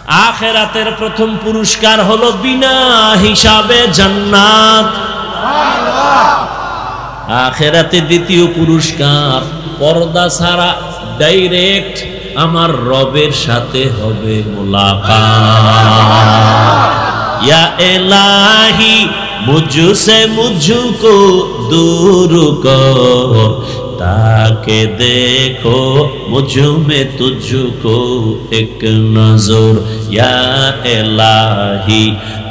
আখিরাতের প্রথম পুরস্কার হলো বিনা হিসাবে জান্নাত। আখিরাতে দ্বিতীয় পুরস্কার পর্দা ছাড়া ডাইরেক্ট আমার রবের সাথে হবে মুলাকাত। ইয়া ইলাহি মুঝসে মুঝকো দূর কর, তাকে দেখো মুঝমে তুঝকো এক নজর। ইয়া ইলাহি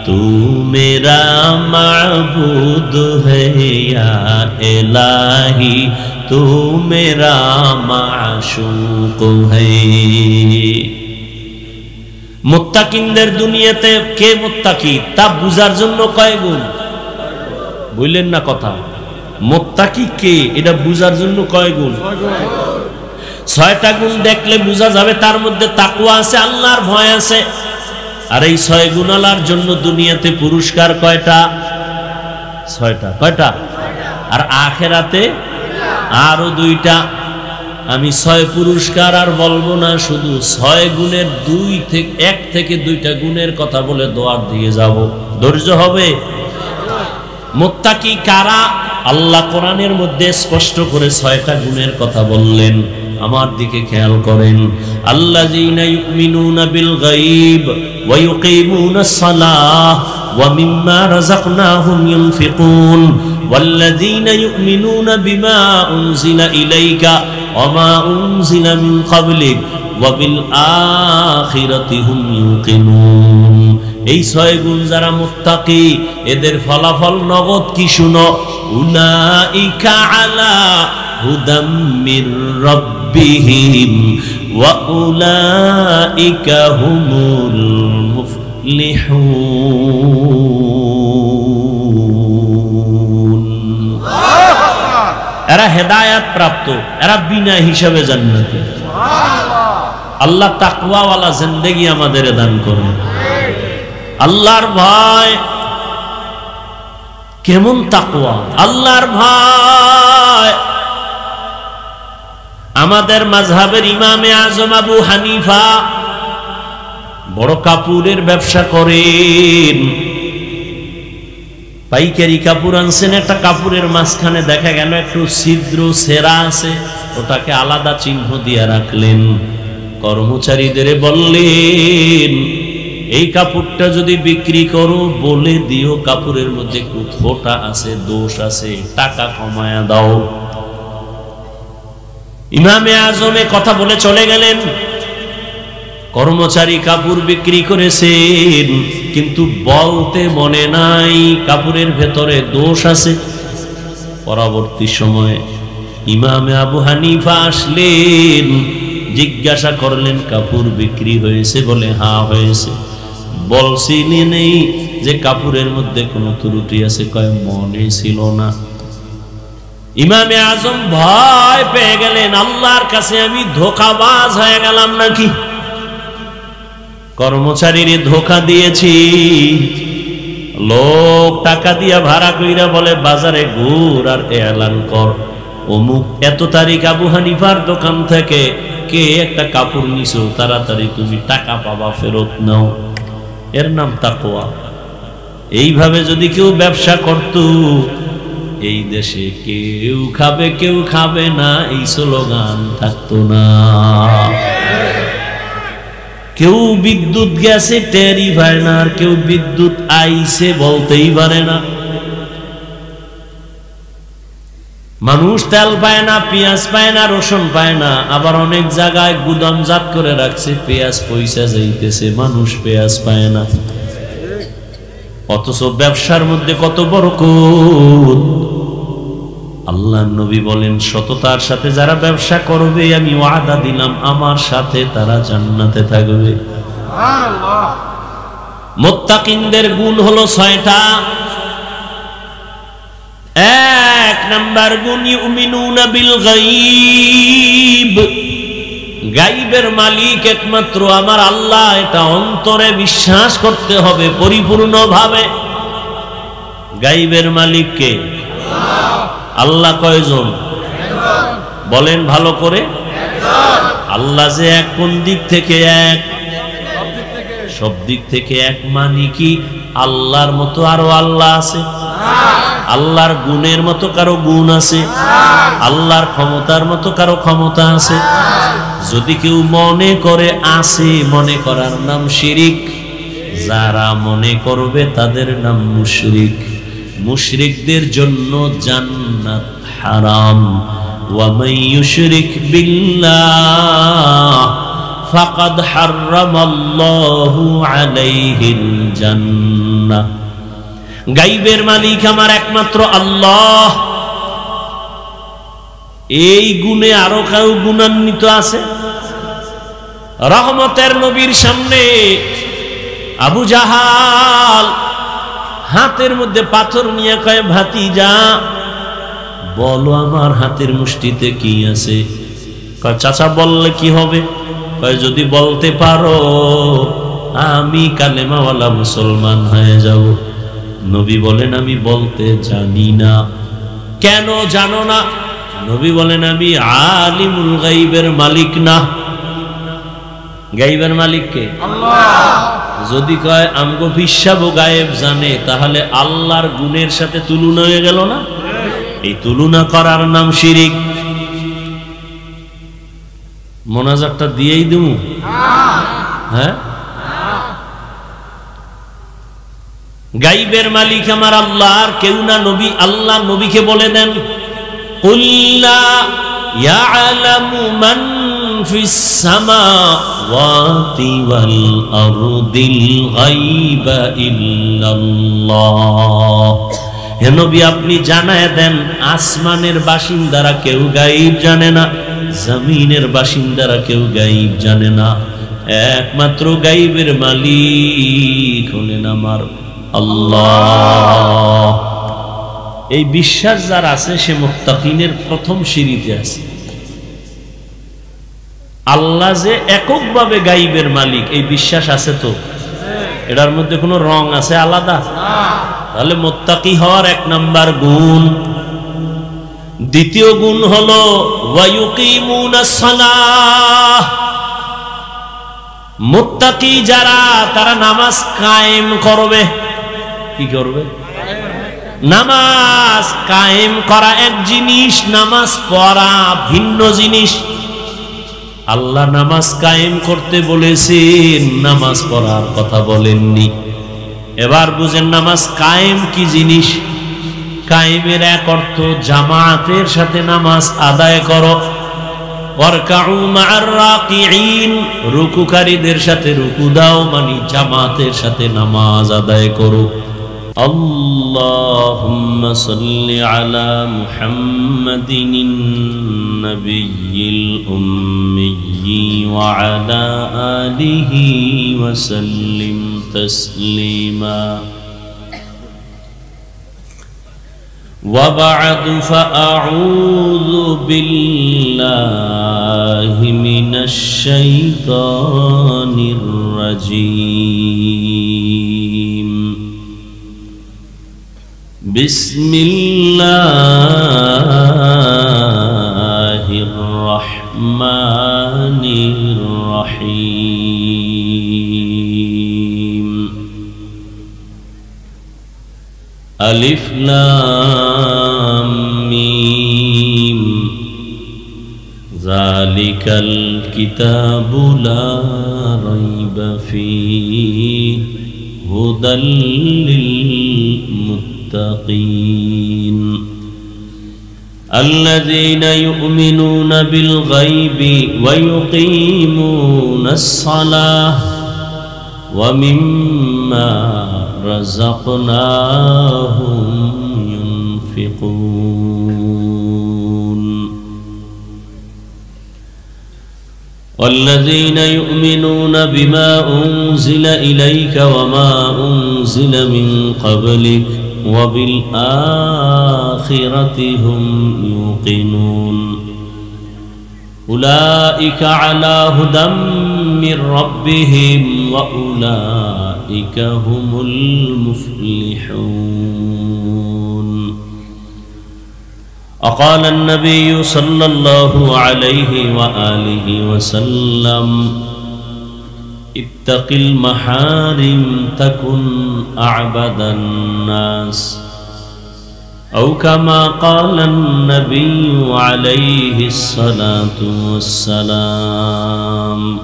तू मेरा माबूद है, या इलाही तू मेरा माशूक है। মুত্তাকিনদের দুনিয়াতে কে মুত্তাকি তা বুঝার জন্য কয় গুণ বললেন না কথা। মুত্তাকি কে এটা বুঝার জন্য কয় গুণ? 6টা গুণ দেখলে বোঝা যাবে তার মধ্যে তাকওয়া আছে, আল্লাহর ভয় আছে। আর এই 6 গুণালার জন্য দুনিয়াতে পুরস্কার কয়টা? 6টা। কয়টা? আর আখিরাতে আরো 2টা। আমি 6 পুরস্কার আর বলবো না, শুধু 6 গুণের 1 থেকে 2টা গুণের কথা বলে দোয়া দিয়ে যাব। ধৈর্য হবে? মুত্তাকি কারা? আল্লাহ কোরআনের মধ্যে স্পষ্ট করে 6টা গুণের কথা বললেন। আমার দিকে খেয়াল করেন। আল্লাযীনা ইউমিনুনা বিল গায়ব ওয়া ইউকিমুনাস সালাহ ওয়া মিম্মা রাযাকনাহুম ইউনফিকুন ওয়াল্লাযীনা ইউমিনুনা বিমা উনজিলা ইলাইকা ওয়া মা উনজিলা মিন ক্বাবলিক ওয়া বিল আখিরাতি হুম ইউকিনুন। এই 6 গুণ যারা মুত্তাকি এদের ফলাফল নগদ কি শুনো। উলাইকা আলা হুদাম মির রাব্বিহিম ওয়া উলাইকা হুমুল মুফলিহুন। এরা হেদায়েত প্রাপ্ত, এরা বিনা হিসাবে জান্নাতি। আল্লাহ তাকওয়াওয়ালা জিন্দেগি আমাদের দান করুন। আল্লাহর ভয় কেমন তাকওয়া? আল্লাহর ভয় আমাদের মাযহাবের ইমামে আজম আবু হানিফা বড় কাপড়ের ব্যবসা করেন। পাইকারি কাপড় আনছেন, একটা কাপড়ের মাঝখানে দেখা গেল একটু ছিদ্র ছেঁড়া আছে, ওটাকে আলাদা চিহ্ন দিয়ে রাখলেন। কর্মচারীদের বললেন এই কাপড়টা যদি বিক্রি করো বলে দিও কাপড়ের মধ্যে একটু ফোঁটা আছে, দোষ আছে, টাকা কমায়া দাও। ইমামে আজমে কথা বলে চলে গেলেন। কর্মচারী কাপড় বিক্রি করেছেন, কিন্তু বলতে মনে নাই কাপড়ের ভেতরে দোষ আছে। পরবর্তী সময়ে ইমামে আবু হানিফা আসলেন, জিজ্ঞাসা করলেন কাপড় বিক্রি হয়েছে? বলে হ্যাঁ হয়েছে। বলছিনি নেই যে কাপড়ের মধ্যে কোনো ত্রুটি আছে? কয় মনে ছিল না। ইমামে আজম ভয় পেয়ে গেলেন, আল্লাহর কাছে আমি ধোঁকাবাজ হয়ে গেলাম নাকি? কর্মচারীর ধোঁকা দিয়েছি। লোক টাকা দিয়া ভাড়া কইরা বলে বাজারে ঘুর আর এলান কর অমুক এত তারিখ আবু হানিফার দোকান থেকে কে একটা কাপড় নিছো, তাড়াতাড়ি তুমি টাকা পাবা, ফেরত নাও। এর নাম তাকওয়া। এইভাবে যদি কেউ ব্যবসা করত, এই দেশে কেউ খাবে কেউ খাবে না এই স্লোগান থাকতো না। কেউ বিদ্যুৎ গেছে টেরই পায় না, আর কেউ বিদ্যুৎ আইছে বলতেই পারে না। মানুষ তেল পায় না, পেঁয়াজ পায় না, রসুন পায় না। আবার অনেক জায়গায় গুদামজাত করে রাখছে, পেঁয়াজ পয়সা যাইতেছে, মানুষ পেঁয়াজ পায় না। অথচ ব্যবসার মধ্যে কত বরকত। আল্লাহ নবী বলেন সততার সাথে যারা ব্যবসা করবে আমি ওয়াদা দিলাম আমার সাথে তারা জান্নাতে থাকবে। সুবহানাল্লাহ। মুত্তাকিনদের গুণ হলো 6টা। 1 নাম্বার গুণ ইউমিনুনা বিল গায়ব। গায়বের মালিক একমাত্র আমার আল্লাহ, এটা অন্তরে বিশ্বাস করতে হবে পরিপূর্ণভাবে। গায়বের মালিক কে? আল্লাহ। কয়জন? বলেন ভালো করে। আল্লাহ যে এক, কোন দিক থেকে এক? সব দিক থেকে এক, মানে কি আল্লাহর মতো আরো আল্লাহ আছে? আল্লাহর গুণের মতো কারো গুণ আছে? আল্লাহর ক্ষমতার মতো কারো ক্ষমতা আছে? যদি কেউ মনে করে আছে, মনে করার নাম শিরিক। যারা মনে করবে তাদের নাম মুশরিক। মুশরিকদের জন্য জান্নাত হারাম। ওয়া মান ইউশরিক বিল্লাহ ফাকাদ হারামাল্লাহু আলাইহিল জান্নাহ। গায়বের মালিক আমার একমাত্র আল্লাহ। এই গুণে আরো কেউ গুণান্বিত আছে? রহমতের নবীর সামনে আবু জাহাল হাতের মধ্যে পাথর নিয়ে কয়, ভাতিজা বলো আমার হাতের মুষ্টিতে কি আছে? কয়, চাচা বললে কি হবে? কয়, যদি বলতে পারো আমি কালেমাওয়ালা মুসলমান হয়ে যাব। নবী বলেন, আমি বলতে জানি না। কেন জানো না? নবী বলেন, আমি আলিমুল গায়বের মালিক না। গায়বের মালিক কে? আল্লাহ। যদি কয় আমগো বিশ্বাবো গায়েব জানে, তাহলে আল্লাহর গুণের সাথে তুলনা হয়ে গেল না? এই তুলনা করার নাম শিরিক। মোনাজাতটা দিয়েই দেবো? হ্যাঁ, গায়বের মালিক আমার আল্লাহ, আর কেউ না। নবী, আল্লাহ নবীকে বলে দেন, কুল লা ইয়ালামু মান ফিস সামাওয়াতি ওয়াল আরদিল গায়বা ইল্লাল্লাহ। হে নবী, আপনি জানায় দেন আসমানের বাসিন্দারা কেউ গায়ব জানে না, জমিনের বাসিন্দারা কেউ গায়ব জানে না। একমাত্র গায়বের মালিক হলেন আমার আল্লাহ। এই বিশ্বাস যার আছে সে মুত্তাকিনের প্রথম সিঁড়িতে আছে। আল্লাহ যে এককভাবে গায়বের মালিক, এই বিশ্বাস আছে তো? এটার মধ্যে কোনো রং আছে আলাদা? তাহলে মুত্তাকি হওয়ার এক নাম্বার গুণ। দ্বিতীয় গুণ হলো ওয়া ইউকিমুনাস সালাহ। মুত্তাকি যারা, তারা নামাজ কায়েম করবে। কি করবে? নামাজ কায়েম করা এক জিনিস, নামাজ পড়া ভিন্ন জিনিস। আল্লাহ নামাজ কায়েম করতে বলেছেন, নামাজ পড়ার কথা বলেননি। এবার বুঝেন নামাজ কায়েম কি জিনিস। কায়েমের এক অর্থ জামাতের সাথে নামাজ আদায় করো। ওয়ারকাউ মা'আর রাকিঈন, রুকুকারীদের সাথে রুকু দাও, মানে জামাতের সাথে নামাজ আদায় করো। আল্লাহুম্মা সাল্লি আলা মুহাম্মাদিন নাবিয়্যিল উম্মিয়্যি ওয়া আলা আলিহি ওয়া সাল্লিম তাসলিমা। وبعد فأعوذ بالله من الشيطان الرجيم. بسم الله الرحمن الرحيم. ألف لام ميم. ذلك الكتاب لا ريب فيه هدى للمتقين الذين يؤمنون بالغيب ويقيمون الصلاة ومما رزقناهم ينفقون والذين يؤمنون بما أنزل إليك وما أنزل من قبلك وبالآخرة هم يوقنون أولئك على هدى من ربهم وأولئك هم المفلحون. وقال النبي صلى الله عليه وآله وسلم اتق المحارم تكن أعبد الناس أو كما قال النبي عليه الصلاة والسلام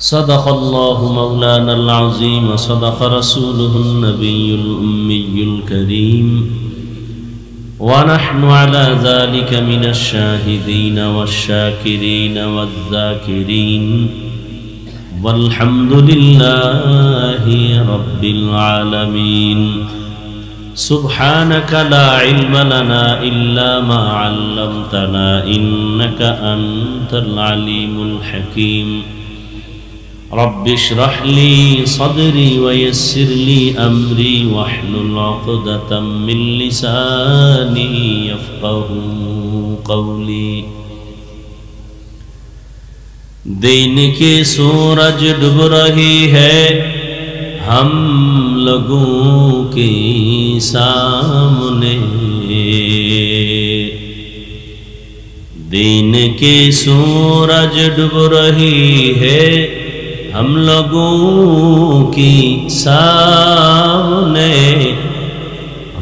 صدق الله مولانا العظيم وصدق رسوله النبي الأمي الكريم ونحن على ذلك من الشاهدين والشاكرين والذاكرين والحمد لله رب العالمين سبحانك لا علم لنا إلا ما علمتنا إنك أنت العليم الحكيم رب اشرح لي صدري ويسر لي أمري واحلل عقدة من لساني يفقهوا قولي دین کی سورج ڈوب رہی ہے ہم لوگوں کے سامنے دین کی سورج ڈوب رہی ہے ہم لوگوں کی سامنے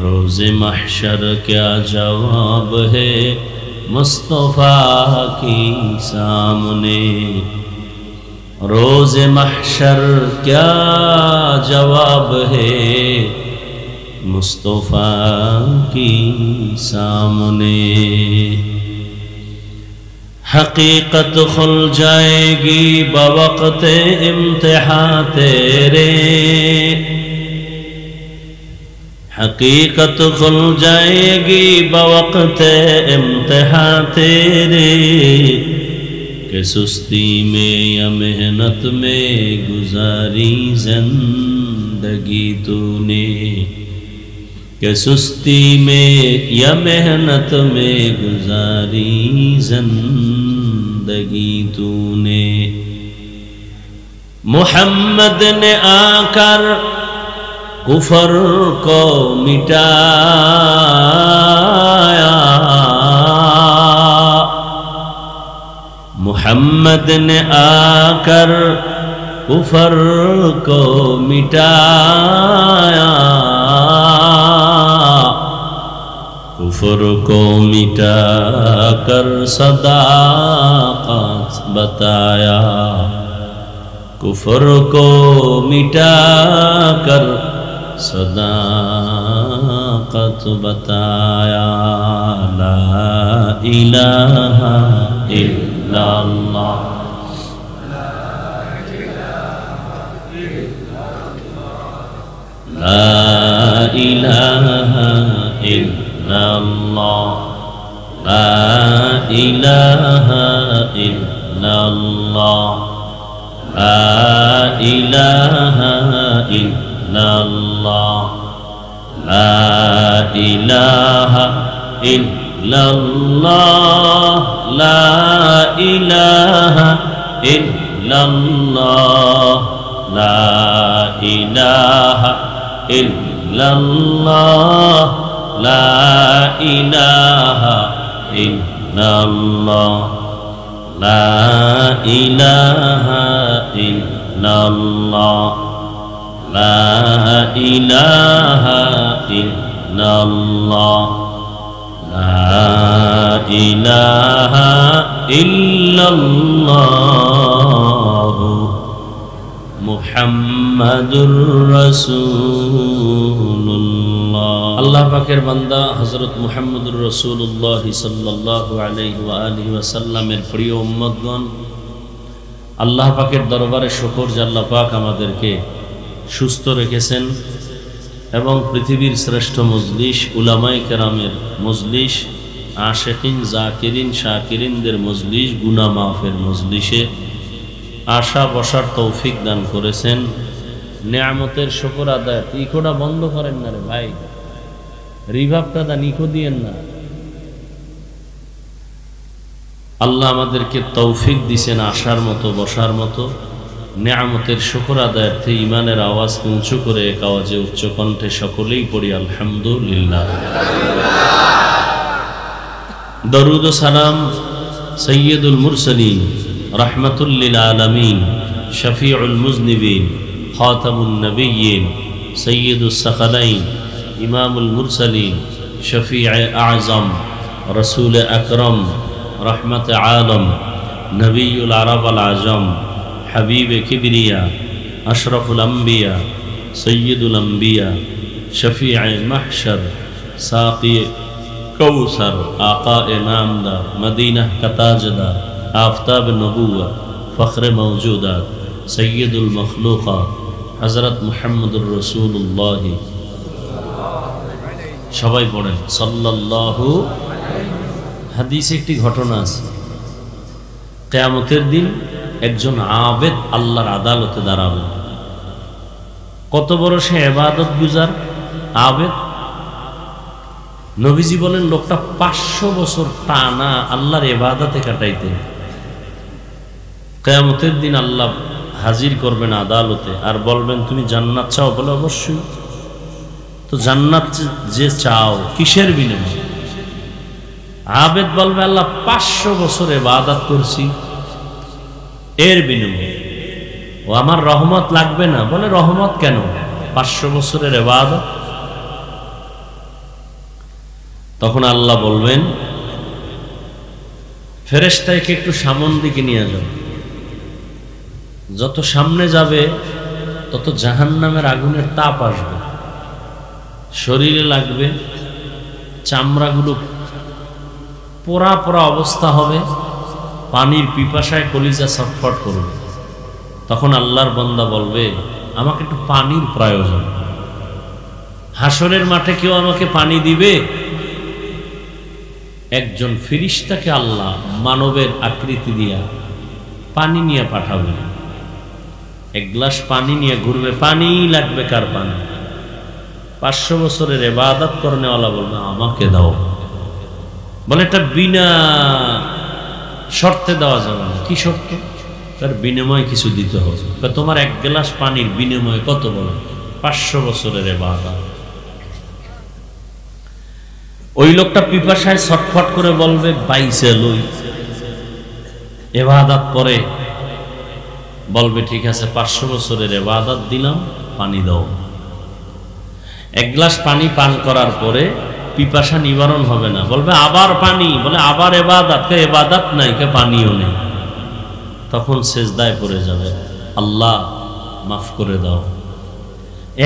روز محشر کیا جواب ہے مصطفیٰ کی سامنے روز محشر کیا جواب ہے مصطفیٰ کی سامنے حقیقت کھل جائے گی بوقت امتحان تیرے حقیقت کھل جائے گی بوقت امتحان تیرے کہ سستی میں یا محنت میں گزاری زندگی تو نے کہ سستی میں یا محنت میں گزاری زندگی تو نے محمد نے آ کر کفر کو مٹایا محمد نے آ کر کفر کو مٹایا کفر کو مٹا کر صداقت بتایا کفر کو مٹا کر صداقت بتایا لا الہ الا اللہ لا الہ الا اللہ لا الہ الا اللہ لا الہ الا اللہ لا الہ الا اللہ لا الہ الا اللہ لا الہ الا اللہ لا الہ الا اللہ لا الہ الا اللہ لا الہ الا اللہ لا الہ الا اللہ محمد الرسول اللہ اللہ پاکر بندہ حضرت محمد الرسول اللہ صلی اللہ علیہ وآلہ وسلم پریہ امتگণ اللہ پاکر দরবারে শুকর যে আল্লাহ পাক আমাদেরকে সুস্থ রেখেছেন এবং পৃথিবীর শ্রেষ্ঠ মজলিস উলামায়ে কেরামের মজলিস আশিকিন জাকিরিন শাকিরিনদের মজলিস গুনাহ মাফের মজলিসে আশা বসার তৌফিক দান করেছেন নিয়ামতের শুকর আদায় ইকোটা বন্ধ করেন না রে ভাই রিভাবটা দা নিকো দিয়েন না আল্লাহ আমাদেরকে তৌফিক দিয়েছেন আশার মতো বসার মতো নিয়ামতের শুকর আদায়ার্থে ঈমানের আওয়াজকে উঁচু করে এক আওয়াজে উচ্চ কণ্ঠে সকলেই পড়ি আলহামদুলিল্লাহ দরুদ ও সালাম সৈয়দুল মুরসালিন রাহমাতুল লিল আলামিন শফিউল মুজনিবিন, খাতামুন নবিয়্যিন, সৈয়দুস সাকালাইন, ইমামুল মুরসালিন, শফিয়ে আযম, রসুল আকরম, রহমত আলম, নবীউল আরব আল আজম, হাবিবে কিবরিয়া, আশরফুল আম্বিয়া, সৈয়দুল আম্বিয়া, শফিয়ে মাহশর, সাকি কৌসর, আকায়ে নামদার, মদিনা का ताजदार, आफताब नबूवत, फ़ख्र मौजूदात, सैयदुल मखलूक़ात, हज़रत मुहम्मदुर रसूलुल्लाह। সবাই পড়েন সাল্লাল্লাহু। হাদিসে একটি ঘটনা আছে, কিয়ামতের দিন একজন আবেদ আল্লাহর আদালতে দাঁড়াবে। কত বড় সে ইবাদত গুজার আবেদ। নবীজি বলেন লোকটা 500 বছর টানা আল্লাহর ইবাদতে কাটাইতেন। কিয়ামতের দিন আল্লাহ হাজির করবেন আদালতে আর বলবেন তুমি জান্নাত চাও? বলে অবশ্যই। তো জান্নাত যে চাও কিসের বিনিময়ে? আবেদ বলবে আল্লাহ 500 বছর ইবাদত করছি, এর বিনিময়ে। ও আমার রহমত লাগবে না? বলে রহমত কেন? 500 বছরের ইবাদত। তখন আল্লাহ বলবেন ফেরেশতাকে একটু সামনের দিকে নিয়ে যাও। যত সামনে যাবে তত জাহান্নামের আগুনের তাপ আসবে, শরীরে লাগবে, চামড়াগুলো পোড়া পোড়া অবস্থা হবে, পানির পিপাসায় কলিজা ছটফট করবে। তখন আল্লাহর বান্দা বলবে আমাকে একটু পানির প্রয়োজন। হাসরের মাঠে কেউ আমাকে পানি দিবে? একজন ফেরেশতাকে আল্লাহ মানবের আকৃতি দিয়া পানি নিয়ে পাঠাবেন। এক গ্লাস পানি নিয়ে ঘুরবে, পানি লাগবে কার? পানি। 500 বছরের ইবাদত করনেওয়ালা বলবে আমাকে দাও। বলে এটা বিনা শর্তে দেওয়া যাবে না। কি শর্ত? তার বিনিময়ে কিছু দিতে হবে। তোমার এক গ্লাস পানির বিনিময়ে কত? বলে 500 বছরের ইবাদত। ওই লোকটা পিপাসায় ছটফট করে বলবে বাইসে লই। ইবাদত পরে বলবে ঠিক আছে 500 বছরের ইবাদত দিলাম, পানি দাও। এক গ্লাস পানি পান করার পরে পিপাসা নিবারণ হবে না, বলবে আবার পানি। বলে আবার ইবাদত? কে ইবাদত নাই, কে পানিও নেই। তখন সেজদায় পড়ে যাবে, আল্লাহ মাফ করে দাও।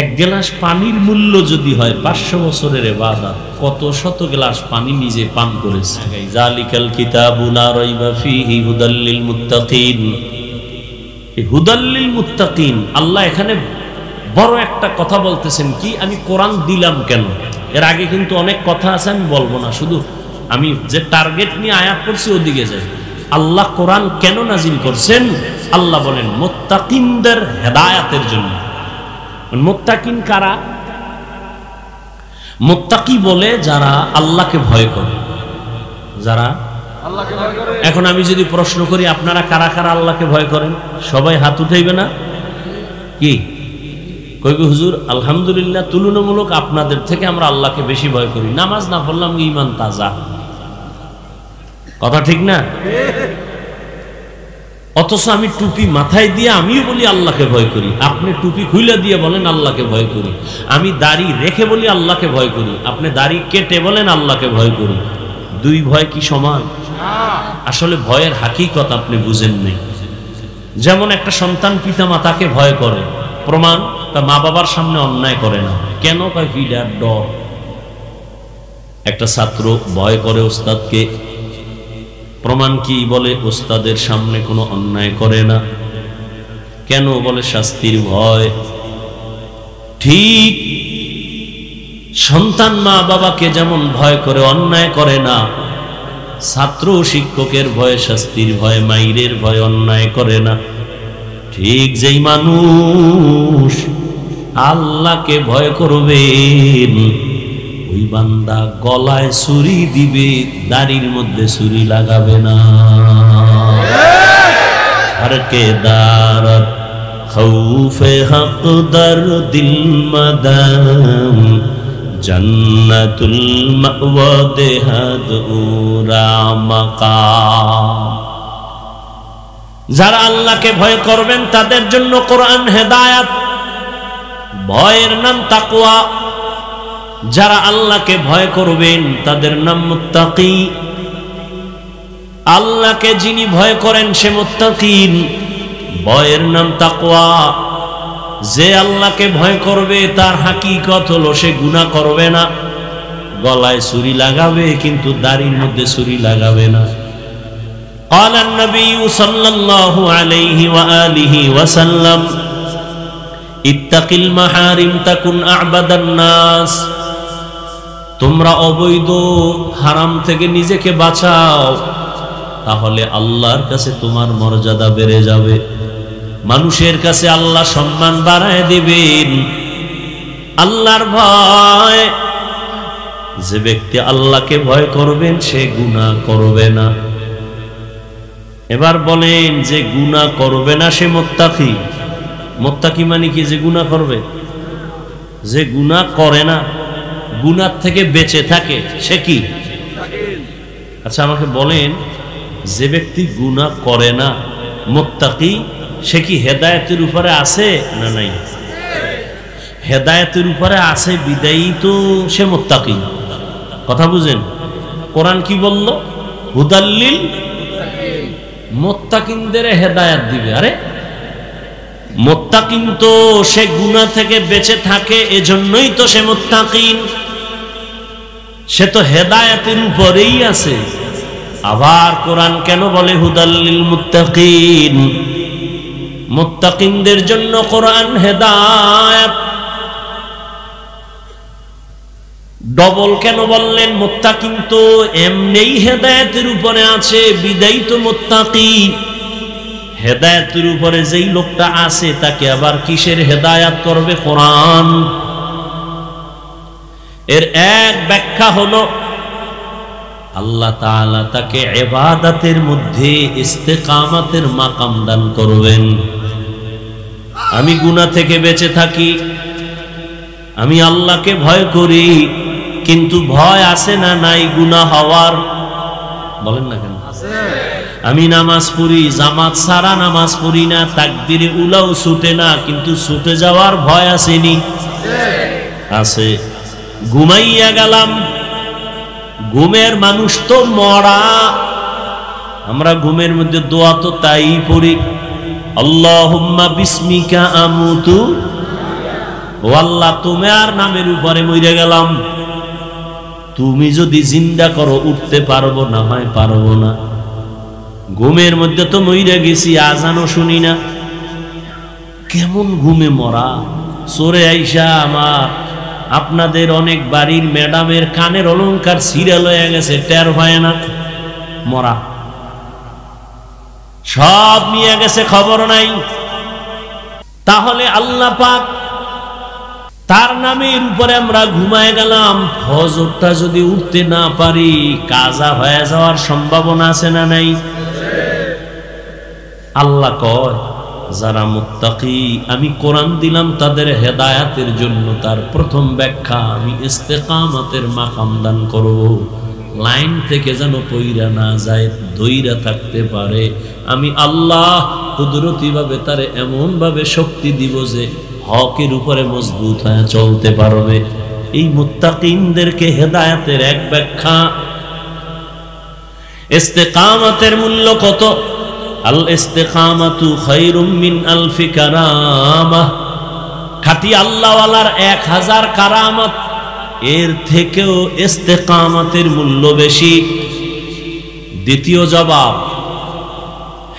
এক গ্লাস পানির মূল্য যদি হয় 500 বছরের ইবাদত, কত শত গ্লাস পানি নিজে পান করেছে। জালিকাল কিতাবু লা রাইবা ফীহি হুদাল লিল মুত্তাকিন। এই হুদাল লিল মুত্তাকিন, আল্লাহ এখানে বড় একটা কথা বলতেছেন কি, আমি কোরআন দিলাম কেন? এর আগে কিন্তু অনেক কথা আছে, আমি বলবো না, শুধু আমি যে টার্গেট নিয়ে আয়াত পড়ছি ওদিকে যাই। আল্লাহ কোরআন কেন নাজিল করছেন? আল্লাহ বলেন মুত্তাকিনদের হেদায়েতের জন্য। মুত্তাকিন কারা? মুত্তাকি বলে যারা আল্লাহকে ভয় করে, যারা আল্লাহকে ভয় করে। এখন আমি যদি প্রশ্ন করি আপনারা কারা কারা আল্লাহকে ভয় করেন? সবাই হাত উঠাইবে না? কি কইবে হুজুর আলহামদুলিল্লাহ তুলনামূলক আপনাদের থেকে আমরা আল্লাহকে বেশি ভয় করি, নামাজ না পড়লাম ঈমান তাজা। কথা ঠিক না? অথচ আমি টুপি মাথায় দিয়ে আমিও বলি আল্লাহকে ভয় করি, আপনি টুপি খুলে দিয়ে বলেন আল্লাহকে ভয় করি। আমি দাড়ি রেখে বলি আল্লাহকে ভয় করি, আপনি দাড়ি কেটে বলেন আল্লাহকে ভয় করি। দুই ভয় কি সমান? আসলে ভয়ের হাকিকত আপনি বুঝেন নাই। যেমন একটা সন্তান পিতা মাতাকে ভয় করে, প্রমাণ তার মা বাবার সামনে অন্যায় করে না। কেন? কয় ফিডার ডর। একটা ছাত্র ভয় করে ওস্তাদকে, প্রমাণ কি? বলে ওস্তাদের সামনে কোনো অন্যায় করে না। কেন? বলে শাস্তির ভয়। ঠিক সন্তান মা বাবাকে যেমন ভয় করে, অন্যায় করে না, ছাত্র শিক্ষকের ভয়, শাস্তির ভয়, মাইরের ভয়, অন্যায় করে না। ঠিক যেই মানুষ আল্লাহকে ভয় করবেন, ওই বান্দা গলায় ছুরি দিবে, দাড়ির মধ্যে ছুরি লাগাবে না। हर के दारत खौफे हक दर दिल मदम जन्नतुल मअवा देहद उरा मकाम। যারা আল্লাহকে ভয় করবেন তাদের জন্য কোরআন হেদায়াত, ভয়ের নাম তাকওয়া। যারা আল্লাহকে ভয় করবেন তাদের নাম মুত্তাকি। আল্লাহকে যিনি ভয় করেন সে মুত্তাকিন, ভয়ের নাম তাকওয়া। যে আল্লাহকে ভয় করবে তার হাকিকত হলো সে গুনাহ করবে না। গলায় ছুরি লাগাবে কিন্তু দাড়ির মধ্যে ছুরি লাগাবে না। قال النبي صلى الله عليه وآله وسلم اتق المحارم تكن أعبد الناس। তোমরা অবৈধ হারাম থেকে নিজেকে বাঁচাও, তাহলে আল্লাহর কাছে তোমার মর্যাদা বেড়ে যাবে, মানুষের কাছে আল্লাহ সম্মান বাড়ায় দিবেন। আল্লাহর ভয়, যে ব্যক্তি আল্লাহকে ভয় করবেন সে গুনাহ করবে না। এবার বলেন, যে গুনাহ করবে না সে মুত্তাকি। মুত্তাকি মানে কি? যে গুনাহ করবে। যে গুনাহ করে না, গুনাহ থেকে বেঁচে থাকে সে কি? আচ্ছা আমাকে বলেন, যে ব্যক্তি গুনাহ করে না মুত্তাকি, সে কি হেদায়েতের উপরে আছে না নাই? হেদায়েতের উপরে আছে বিদায়ী তো সে মুত্তাকি। কথা বুঝেন? কোরআন কি বলল? হুদাল্লিল মুত্তাকিনদের হেদায়েত দিবে। আরে মুত্তাকিন তো সে গুনাহ থেকে বেঁচে থাকে, এজন্যই তো সে মুত্তাকিন। সে তো হেদায়েতের উপরেই আছে। আবার কোরআন কেন বলে হুদাল্লিল মুত্তাকিন? মুত্তাকিনদের জন্য কোরআন হেদায়েত। ডবল কেন বললেন? মুত্তাকিন তো এমনিই হেদায়েতের উপরে আছে, বিদায়ী তো মুত্তাকি। হেদায়েতের উপরে যেই লোকটা আছে তাকে আবার কিসের হেদায়েত করবে? কোরআন। এর এক ব্যাখ্যা হলো আল্লাহ তাআলা তাকে ইবাদতের মধ্যে ইস্তেকামতের মাকাম দান করবেন। আমি গুনাহ থেকে বেঁচে থাকি, আমি আল্লাহকে ভয় করি, কিন্তু ভয় আছে না নাই গুনাহ হওয়ার? বলেন না কেন? আমি নামাজ পড়ি, জামাত ছাড়া নামাজ পড়ি না, তাকবীরে উলাও ছুটে না, কিন্তু ছুটে যাওয়ার ভয় আসেনি? আছে। ঘুমাইয়া গেলাম, ঘুমের মানুষ তো মরা। আমরা ঘুমের মধ্যে দোয়া তো তাই পড়ি, আল্লাহুম্মা বিসমিকা আমুতু, ও আল্লাহ তোমার নামের উপরে মরে গেলাম। তুমি যদি জিন্দা করো উঠতে পারবো না হয় পারবো না। ঘুমের মধ্যে তো মরে গেছি, আজানও শুনি না। কেমন ঘুমে মরা! সরে আইসা আমার আপনাদের অনেক বাড়ির ম্যাডামের কানের অলংকার সিরিয়াল হয়ে গেছে, টের হয় না, মরা। সব নিয়ে গেছে, খবর নাই। তাহলে আল্লাহ পাক তার নামের উপরে আমরা ঘুমায় গেলাম, ফজরটা যদি উঠতে না পারি কাজা হয়ে যাওয়ার সম্ভাবনা আছে না নাই? আল্লাহ কয় যারা মুত্তাকি আমি কোরআন দিলাম তাদের হেদায়েতের জন্য। তার প্রথম ব্যাখ্যা, আমি ইস্তেকামতের মাকাম দান করব, লাইন থেকে যেন পইরা না যায়, ধইরা থাকতে পারে। আমি আল্লাহ কুদরতি ভাবে তারে এমন ভাবে শক্তি দিব যে হকের উপরে মজবুত হয়ে চলতে পারবে। এই মুত্তাকিনদেরকে হেদায়েতের এক ব্যাখ্যা। ইস্তেকামতের মূল্য কত? আল ইস্তেকামাতু খায়রুম মিন আলফি কারামাহ। খাঁটি আল্লাহওয়ালার 1000 কারামত, এর থেকেও ইস্তেকামতের মূল্য বেশি। দ্বিতীয় জবাব,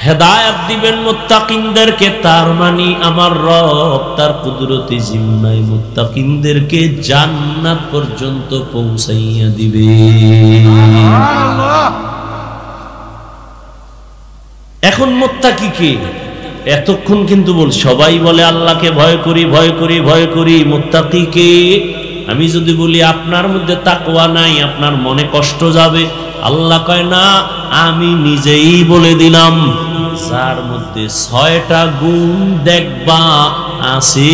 হেদায়েত দিবেন মুত্তাকিনদেরকে, তার মানে আমার রব তার কুদরতি জিম্মায় মুত্তাকিনদেরকে জান্নাত পর্যন্ত পৌঁছাইয়া দিবে। এখন মুত্তাকি কে? এতক্ষণ কিন্তু বল সবাই বলে আল্লাহকে ভয় করি ভয় করি ভয় করি। মুত্তাকি কে? আমি যদি বলি আপনার মধ্যে তাকওয়া নাই, আপনার মনে কষ্ট যাবে। আল্লাহ কয় না, আমি নিজেই বলে দিলাম, যার মধ্যে 6টা গুণ দেখবা আছে,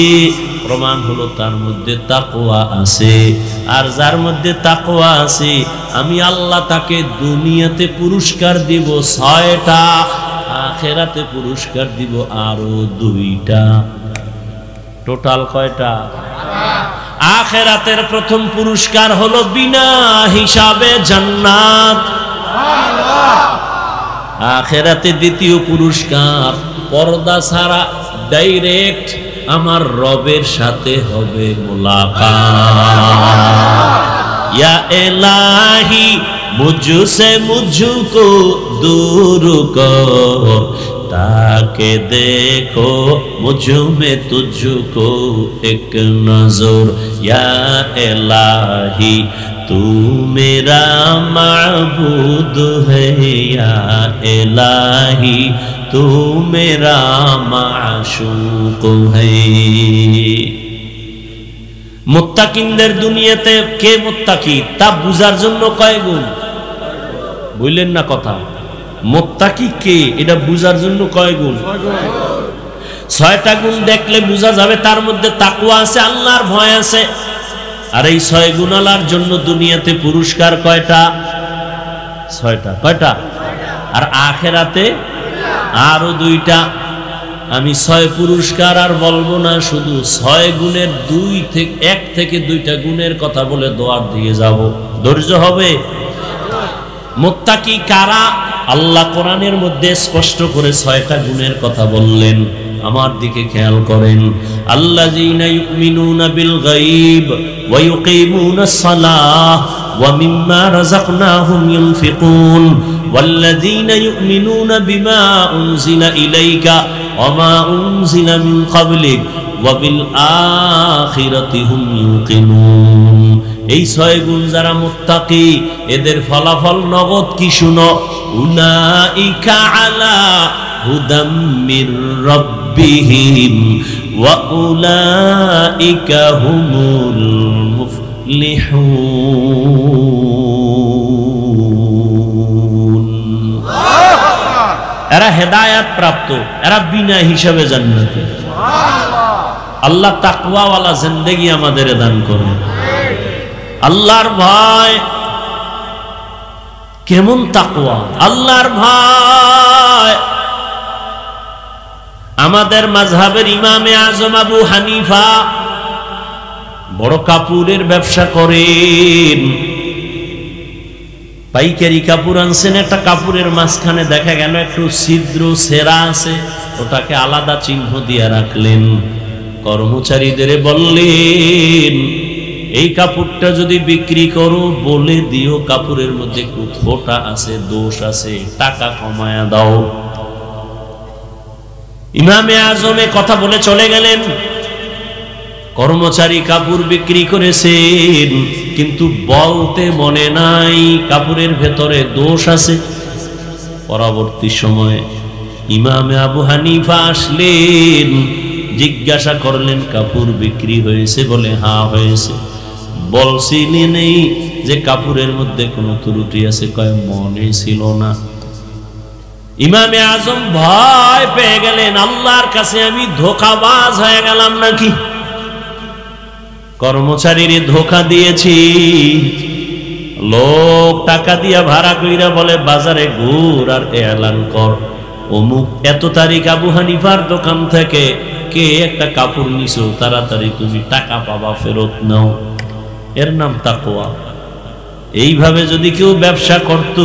প্রমাণ হলো তার মধ্যে তাকওয়া আছে। আর যার মধ্যে তাকওয়া আছে আমি আল্লাহ তাকে দুনিয়াতে পুরস্কার দিব 6টা, আখেরাতে পুরস্কার দিব আরো 2টা। টোটাল কয়টা? আখেরাতের প্রথম পুরস্কার হলো বিনা হিসাবে জান্নাত। আখেরাতে দ্বিতীয় পুরস্কার পর্দা ছাড়া ডাইরেক্ট আমার রবের সাথে হবে মুলাকাত। ইয়া ইলাহি মুঝসে মুঝকো दूर करो ताके देखो मुझ में तुझको एक नजर या इलाही तू मेरा माबूद है या इलाही तू मेरा माशूक है। মুত্তাকিনদের দুনিয়াতে কে মুত্তাকি তা বুঝার জন্য কয় গুণ? বুঝলেন না কথা? মুত্তাকি কে এটা বুঝার জন্য কয় গুণ? 6টা গুণ দেখলে বোঝা যাবে তার মধ্যে তাকওয়া আছে, আল্লাহর ভয় আছে। আর এই 6 গুণালার জন্য দুনিয়াতে পুরস্কার কয়টা? 6টা। কয়টা? আর আখেরাতে আরো 2টা। আমি 6 পুরস্কার আর বলবো না, শুধু 6 গুণের 1 থেকে 2টা গুণের কথা বলে দোয়ার দিয়ে যাব। ধৈর্য হবে? মুত্তাকি কারা? আল্লাহ কোরআনের মধ্যে স্পষ্ট করে 6টা গুণের কথা বললেন। আমার দিকে খেয়াল করেন। আল্লাযীনা ইউমিনুনা বিল গায়ব ওয়া ইউকিমুনাস সালাহ ওয়া মিম্মা রাযাকনাহুম ইউনফিকুন ওয়াল্লাযীনা ইউমিনুনা বিমা উনজিলা ইলাইকা ওয়া মা উনজিলা মিন ক্বাবলিক ওয়া বিল আখিরাতি হুম ইউকিনুন। এই 6 গুণ যারা মুত্তাকি এদের ফলাফল নগদ কি শুনো? উলাইকা আলা হুদাম মির রাব্বিহিম ওয়া উলাইকা হুমুল মুফলিহুন। এরা হেদায়েত প্রাপ্ত, এরা বিনা হিসাবে জান্নাতি। আল্লাহ তাকওয়াওয়ালা জিন্দেগি আমাদের দান করুন। আল্লাহর ভয় কেমন তাকওয়া? আল্লাহর ভয় আমাদের মাযহাবের ইমামে আজম আবু হানিফা বড় কাপড়ের ব্যবসা করেন। পাইকারি কাপড় আনছেন, একটা কাপড়ের মাঝখানে দেখা গেল একটু ছিদ্র ছেঁড়া আছে, ওটাকে আলাদা চিহ্ন দিয়ে রাখলেন। কর্মচারীদের বললেন এই কাপড়টা যদি বিক্রি করো বলে দিও কাপড়ের মধ্যে একটু ফোঁটা আছে, দোষ আছে, টাকা কমায়া দাও। ইমামে আজমে কথা বলে চলে গেলেন। কর্মচারী কাপড় বিক্রি করেছেন, কিন্তু বলতে মনে নাই কাপড়ের ভেতরে দোষ আছে। পরবর্তী সময়ে ইমামে আবু হানিফা আসলেন, জিজ্ঞাসা করলেন কাপড় বিক্রি হয়েছে? বলে হ্যাঁ হয়েছে। বলছিলি নেই যে কাপড়ের মধ্যে কোনো ত্রুটি আছে? কয় মনে ছিল না। ইমামে আজম ভয় পেয়ে গেলেন, আল্লাহর কাছে আমি ধোঁকাবাজ হয়ে গেলাম নাকি? কর্মচারীর ধোঁকা দিয়েছি। লোক টাকা দিয়া ভাড়া কইরা বলে বাজারে ঘুর আর এলান কর অমুক এত তারিখ আবু হানিফার দোকান থেকে কে একটা কাপড় নিছো, তাড়াতাড়ি তুমি টাকা পাবা, ফেরত নাও। এর নাম তাকওয়া। এইভাবে যদি কেউ ব্যবসা করত,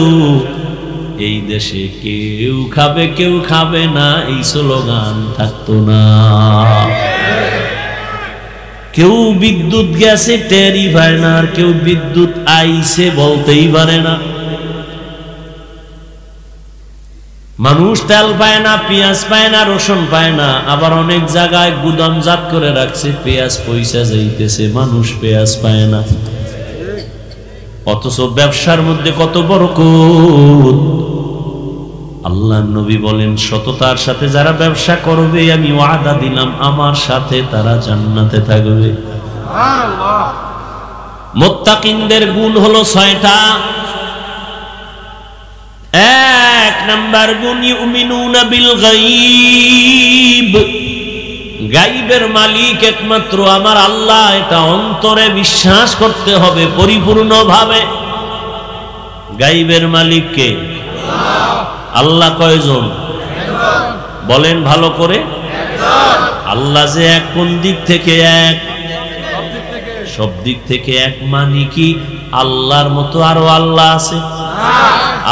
এই দেশে কেউ খাবে কেউ খাবে না এই স্লোগান থাকতো না। কেউ বিদ্যুৎ গেছে টেরই পায় না, আর কেউ বিদ্যুৎ আইছে বলতেই পারে না। মানুষ তেল পায় না, পেঁয়াজ পায় না, রসুন পায় না। আবার অনেক জায়গায় গুদামজাত করে রাখছে, পেঁয়াজ পয়সা যাইতেছে, মানুষ পেঁয়াজ পায় না। অথচ ব্যবসার মধ্যে কত বরকত। আল্লাহর নবী বলেন সততার সাথে যারা ব্যবসা করবে আমি ওয়াদা দিলাম আমার সাথে তারা জান্নাতে থাকবে। সুবহানাল্লাহ। মুত্তাকিনদের গুণ হলো 6টা। 1 নাম্বার গুণ ইউমিনুনা বিল গায়ব। গায়বের মালিক একমাত্র আমার আল্লাহ, এটা অন্তরে বিশ্বাস করতে হবে পরিপূর্ণভাবে। গায়বের মালিক কে? আল্লাহ। কয়জন? বলেন ভালো করে। আল্লাহ যে এক, কোন দিক থেকে এক? সব দিক থেকে এক। মানে কি আল্লাহর মতো আরো আল্লাহ আছে?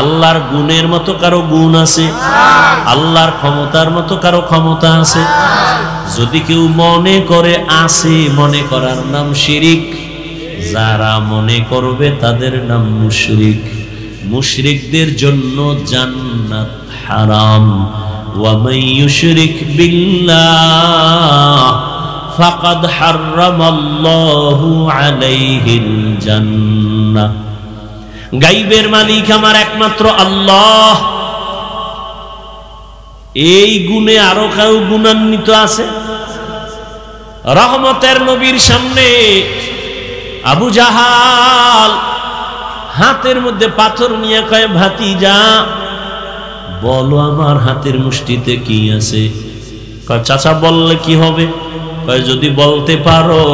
আল্লাহর গুণের মতো কারো গুণ আছে? আল্লাহর ক্ষমতার মতো কারো ক্ষমতা আছে? যদি কেউ মনে করে আছে, মনে করার নাম শিরিক। যারা মনে করবে তাদের নাম মুশরিক। মুশরিকদের জন্য জান্নাত হারাম। ওয়া মান ইউশরিক বিল্লাহ ফাকাদ হারামাল্লাহু আলাইহিল জান্নাহ। গায়বের মালিক আমার একমাত্র আল্লাহ। এই গুণে আরো কেউ গুণান্বিত আছে? রহমতের নবীর সামনে আবু জাহাল হাতের মধ্যে পাথর নিয়ে কয়, ভাতিজা বলো আমার হাতের মুষ্টিতে কি আছে? কয় চাচা বললে কি হবে? কয় যদি বলতে পারো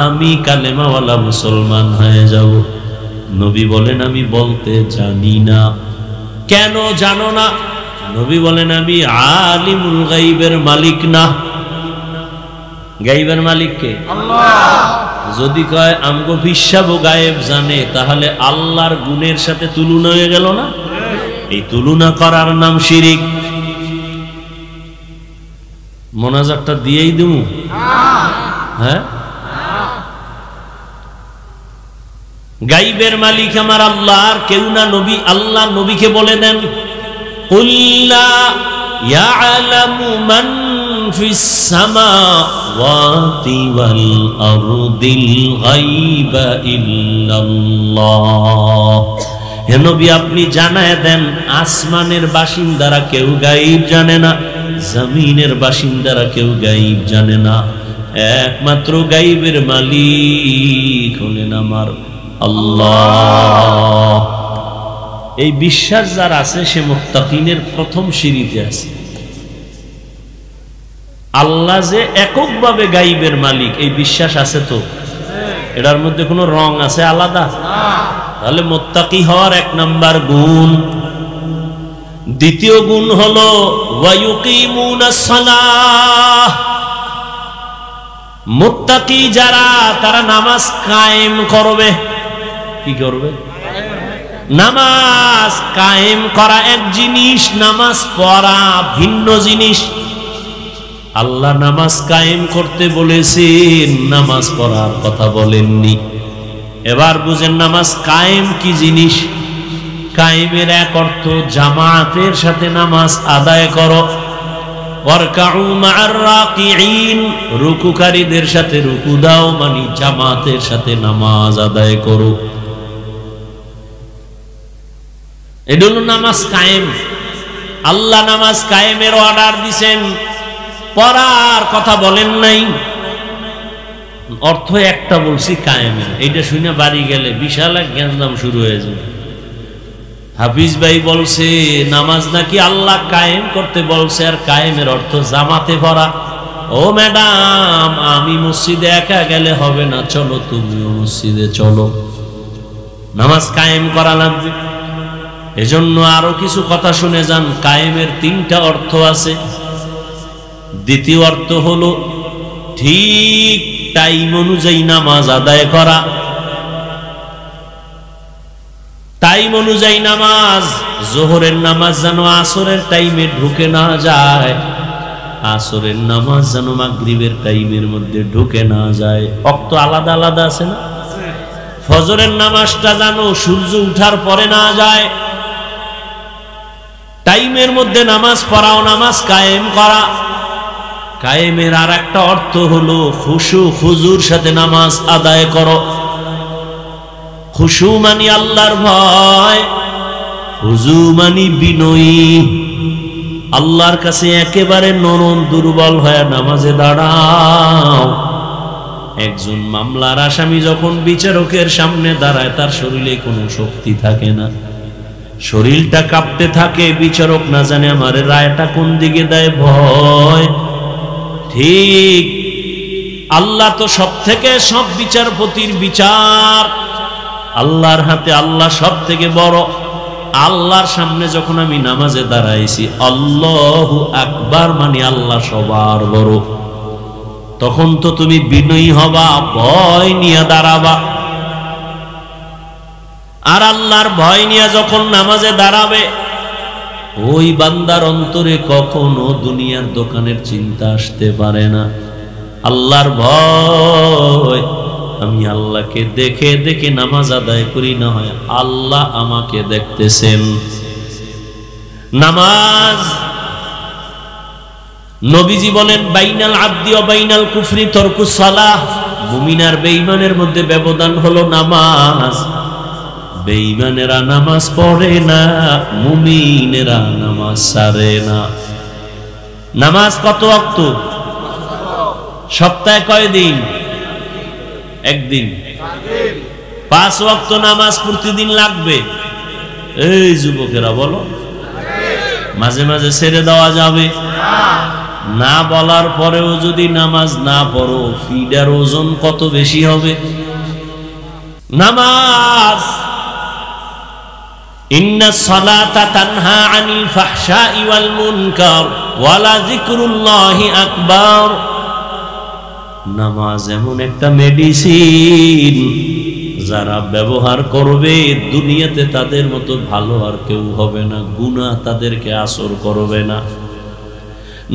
আমি কালেমাওয়ালা মুসলমান হয়ে যাব। নবী বলেন আমি বলতে জানি না। কেন জানো না? নবী বলেন আমি আলিমুল গায়বের মালিক না। গায়বের মালিক কে? আল্লাহ। যদি কয় আমগো বিশ্বাবো গায়েব জানে, তাহলে আল্লাহর গুণের সাথে তুলনা হয়ে গেল না? এই তুলনা করার নাম শিরিক। মোনাজাতটা দিয়েই দেবো? হ্যাঁ। গায়বের মালিক আমার আল্লাহ, আর কেউ না। নবী, আল্লাহ নবীকে বলে দেন, কুল লা ইয়ালামু মান ফিস সামাওয়াতি ওয়াল আরদিল গায়বা ইল্লাল্লাহ। হে নবী আপনি জানায় দেন, আসমানের বাসিন্দারা কেউ গায়ব জানে না, জমিনের বাসিন্দারা কেউ গায়ব জানে না। একমাত্র গায়বের মালিক হলেন আমার আল্লাহ। এই বিশ্বাস যার আছে সে মুত্তাকিনের প্রথম সিঁড়িতে আছে। আল্লাহ যে এককভাবে গায়বের মালিক, এই বিশ্বাস আছে তো? এটার মধ্যে কোনো রং আছে আলাদা? তাহলে মুত্তাকি হওয়ার এক নাম্বার গুণ। দ্বিতীয় গুণ হলো ওয়া ইউকিমুনাস সালাহ। মুত্তাকি যারা, তারা নামাজ কায়েম করবে। কি করবে? নামাজ কায়েম করা এক জিনিস, নামাজ পড়া ভিন্ন জিনিস। আল্লাহ নামাজ কায়েম করতে বলেছেন, নামাজ পড়ার কথা বলেননি। এবার বুঝেন নামাজ কায়েম কি জিনিস। কায়েমের এক অর্থ জামাতের সাথে নামাজ আদায় করো। ওয়ারকাউ মা'আর রাকিঈন, রুকুকারীদের সাথে রুকু দাও, মানে জামাতের সাথে নামাজ আদায় করো। এটা হলো নামাজ কায়েম। আল্লাহ নামাজ কায়েমের অর্ডার দিছেন, পড়ার কথা বলেন নাই। অর্থ একটা বলছি কায়েমের। এইটা শুনে বাড়ি গেলে বিশাল এক গ্যাঞ্জাম শুরু হয়ে যাবে। হাফিজ ভাই বলছে নামাজ নাকি আল্লাহ কায়েম করতে বলছে, আর কায়েমের অর্থ জামাতে পড়া। ও ম্যাডাম, আমি মসজিদে একা গেলে হবে না, চলো তুমিও মসজিদে চলো। নামাজ কায়েম করা লাগবে। এজন্য আরো কিছু কথা শুনে যান। কায়েমের তিনটা অর্থ আছে। দ্বিতীয় অর্থ হলো ঠিক টাইম অনুযায়ী নামাজ আদায় করা। টাইম অনুযায়ী নামাজ, জোহরের নামাজ যেন আসরের টাইমে ঢুকে না যায়, আসরের নামাজ যেন মাগরিবের টাইমের মধ্যে ঢুকে না যায়। অক্ত আলাদা আলাদা আছে না? ফজরের নামাজটা যেন সূর্য উঠার পরে না যায়। টাইমের মধ্যে নামাজ পড়াও, নামাজ কায়েম করা। কায়েমের আর একটা অর্থ হলো খুশু খুজুর সাথে নামাজ আদায় করো। খুশু মানি আল্লাহর ভয়, খুজু মানি বিনয়ী। আল্লাহর কাছে একেবারে নরম দুর্বল হয়ে নামাজে দাঁড়াও। একজন মামলার আসামি যখন বিচারকের সামনে দাঁড়ায়, তার শরীরে কোনো শক্তি থাকে না, শরীরটা কাঁপতে থাকে। বিচারক না জানে আমার রায়টা কোন দিকে দেয়, ভয়। ঠিক আল্লাহ তো সব থেকে, সব বিচারপতির বিচার আল্লাহর হাতে, আল্লাহ সব থেকে বড়। আল্লাহর সামনে যখন আমি নামাজে দাঁড়াইছি, আল্লাহু আকবার মানে আল্লাহ সবার বড়, তখন তো তুমি বিনয়ী হবা, ভয় নিয়ে দাঁড়াবা। আর আল্লাহর ভয় নিয়ে যখন নামাজে দাঁড়াবে, ওই বান্দার অন্তরে কখনো দুনিয়ার দোকানের চিন্তা আসতে পারে না। আল্লাহর ভয়, আমি আল্লাহকে দেখে দেখে নামাজ আদায় করি, না হয় আল্লাহ আমাকে দেখতেছেন। নামাজ, নবীজি বলেন, বাইনাল আবদি ওয়া বাইনাল কুফরি তরকুস সালাহ। মুমিন আর বেঈমানের মধ্যে ব্যবধান হলো নামাজ। বেঈমানেরা নামাজ পড়ে না, মুমিনেরা নামাজ ছাড়ে না। নামাজ কত ওয়াক্ত? সপ্তাহে কয় দিন? একদিন। 5 ওয়াক্ত নামাজ প্রতিদিন লাগবে। এই যুবকেরা বলো, মাঝে মাঝে ছেড়ে দেওয়া যাবে না? বলার পরেও যদি নামাজ না পড়ো, ফিডার ওজন কত বেশি হবে? নামাজ, ইন্নাস সালাতা তানহা আনিল ফাহশাই ওয়াল মুনকার ওয়া লা যিকরুল্লাহি আকবার। নামাজ এমন একটা মেডিসিন, যারা ব্যবহার করবে দুনিয়াতে তাদের মতো ভালো আর কেউ হবে না, গুনাহ তাদেরকে আসর করবে না।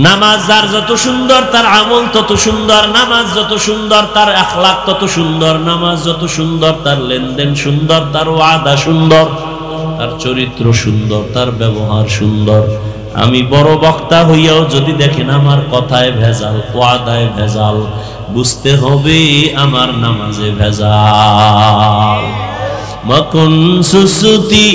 নামাজ যার যত সুন্দর তার আমল তত সুন্দর, নামাজ যত সুন্দর তার আখলাক তত সুন্দর, নামাজ যত সুন্দর তার লেনদেন সুন্দর, তার ওয়াদা সুন্দর, তার চরিত্র সুন্দর, তার ব্যবহার সুন্দর। আমি বড় বক্তা হইয়াও যদি দেখেন আমার কথায় ভেজাল, ওয়াদায় ভেজাল, বুঝতে হবে আমার নামাজে ভেজাল। মকুন সুসুতি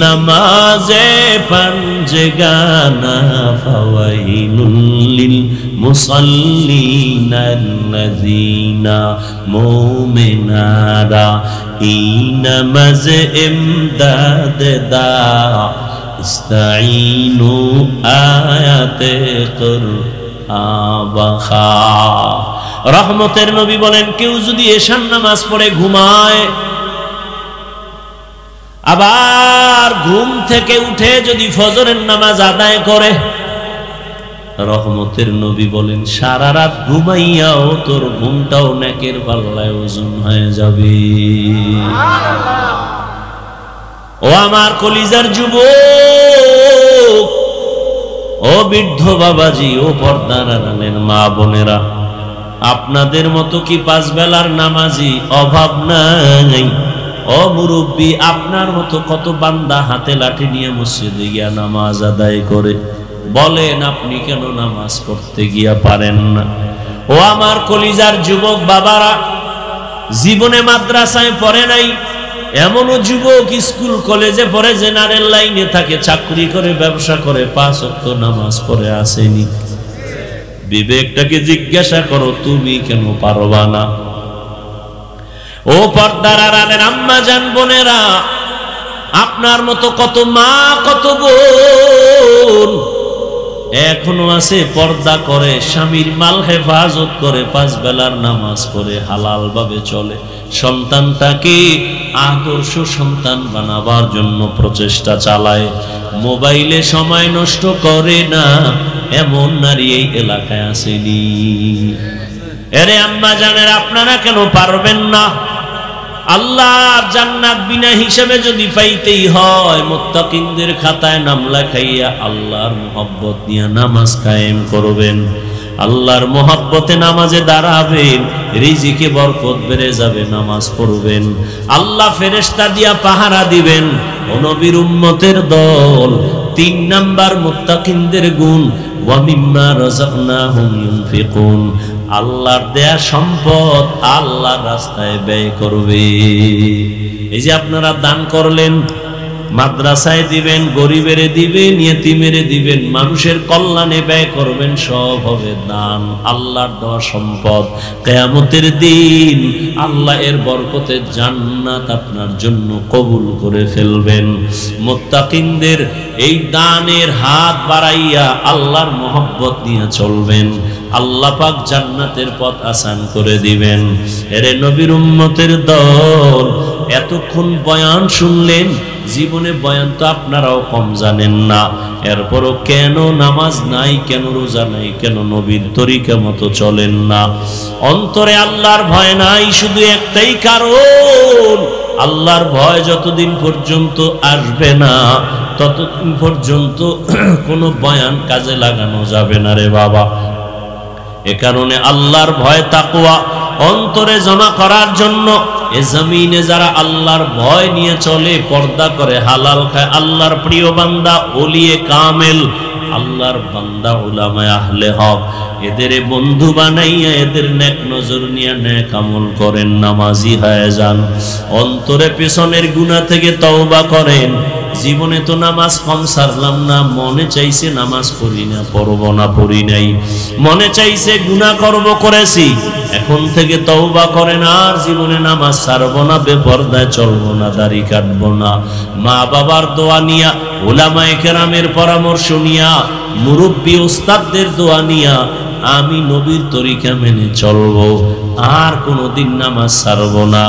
নামাজে পাঞ্জেগানা ফাওয়াইনুল লিল মুসাল্লিনা আল্লাযীনা মুমিনারা ইনামাজে ইমদাদ দা ইস্তাঈনু আয়াতে কুরআবাখা। রহমতের নবী বলেন, কেউ যদি এশার নামাজ পড়ে ঘুমায়, আবার ঘুম থেকে উঠে যদি ফজরের নামাজ আদায় করে, রহমতের নবী বলেন সারা রাত ঘুমাইয়াও তোর ঘুমটাও নেকের পাল্লায় ওজন হয়ে যাবে। ও আমার কলিজার যুবক, ও বৃদ্ধ বাবাজি, ও পর্দার আড়ালের মা বোনেরা, আপনাদের মতো কি 5 বেলার নামাজি অভাব নাই? ও মুরব্বী, আপনার মতো কত বান্দা হাতে লাঠি নিয়ে মসজিদে গিয়া নামাজ আদায় করে, বলেন আপনি কেন নামাজ পড়তে গিয়া পারেন না? ও আমার কলিজার যুবক বাবারা, জীবনে মাদ্রাসায় পড়ে নাই, এমনও যুবক স্কুল কলেজে পড়ে, জেনারেল লাইনে থাকে, চাকরি করে, ব্যবসা করে, 5 ওয়াক্ত নামাজ পড়ে আসেনি। বিবেকটাকে জিজ্ঞাসা করো, তুমি কেন পারবা না? ও পর্দার আড়ালের আম্মা জান বোনেরা, আপনার মতো কত মা, কত বোন এখনো আছে পর্দা করে, স্বামীর মাল হেফাজত করে, 5 বেলার নামাজ পড়ে হালাল ভাবে চলে, সন্তানটাকে আদর্শ সন্তান বানাবার জন্য প্রচেষ্টা চালায়, মোবাইলে সময় নষ্ট করে না, এমন নারী এই এলাকায় আসেনি? এরে আম্মা জানেন, আপনারা কেন পারবেন না? আল্লাহর জান্নাত বিনা হিসাবে যদি পাইতেই হয়, মুত্তাকিনদের খাতায় নাম লেখাইয়া আল্লাহর মুহাব্বত নিয়ে নামাজ কায়েম করবেন, আল্লাহর মুহাব্বতে নামাজে দাঁড়াবেন, রিজিকে বরকত বেড়ে যাবে, নামাজ পড়বেন, আল্লাহ ফেরেশতা দিয়া পাহারা দিবেন। ও নবীর উম্মতের দল, 3 নাম্বার মুত্তাকিনদের গুণ, ওয়া মিম্মা রাযাকনাহুম ইউনফিকুন, আল্লাহর দেয়া সম্পদ আল্লাহর রাস্তায় ব্যয় করবে। এই যে আপনারা দান করলেন, মাদ্রাসায় দিবেন, গরিবের দিবেন, ইয়েতিমের দিবেন, মানুষের কল্যাণে ব্যয় করবেন, সব হবে দান, আল্লাহর দেওয়া সম্পদ। কিয়ামতের দিন আল্লাহ এর বরকতে জান্নাত আপনার জন্য কবুল করে ফেলবেন। মুত্তাকিনদের এই দানের হাত বাড়াইয়া আল্লাহর মহব্বত নিয়ে চলবেন, আল্লাহ পাক জান্নাতের পথ আসান করে দিবেন। এরে নবীর উম্মতের দল, এতক্ষণ বয়ান শুনলেন, জীবনে বয়ান তো আপনারাও কম জানেন না, এরপরও কেন নামাজ নাই, কেন রোজা নাই, কেন নবীর তরিকা মতো চলেন না? অন্তরে আল্লাহর ভয় নাই, শুধু একটাই কারণ, আল্লাহর ভয় যতদিন পর্যন্ত আসবে না ততদিন পর্যন্ত কোনো বয়ান কাজে লাগানো যাবে না রে বাবা। এ কারণে আল্লাহর ভয় তাকওয়া অন্তরে জমা করার জন্য এ জমিনে যারা আল্লাহর ভয় নিয়ে চলে, পর্দা করে, হালাল খায়, আল্লাহর প্রিয় বান্দা, ওলিয়ে কামেল, আল্লাহর বান্দা, উলামায়ে আহলে হক, এদের বন্ধু বানাইয়া এদের নেক নজর নিয়ে নেক আমল করেন, নামাজি হয়ে যান, অন্তরে পেছনের গুনাহ থেকে তওবা করেন। জীবনে তো নামাজ কম ছাড়লাম না, মনে চাইছে নামাজ পড়ি না, পড়ব না, পড়ি নাই, মনে চাইছে গুনাহ করব, করেছি, এখন থেকে তওবা করেন, আর জীবনে নামাজ ছাড়ব না, বেপরদায় চলব না, দাড়ি কাটব না, মা বাবার দোয়া নিয়া, উলামায়ে কেরামের পরামর্শ নিয়া, মুরব্বী ওস্তাদদের দোয়া নিয়া আমি নবীর তরিকা মেনে চলবো, আর কোনোদিন নামাজ ছাড়ব না।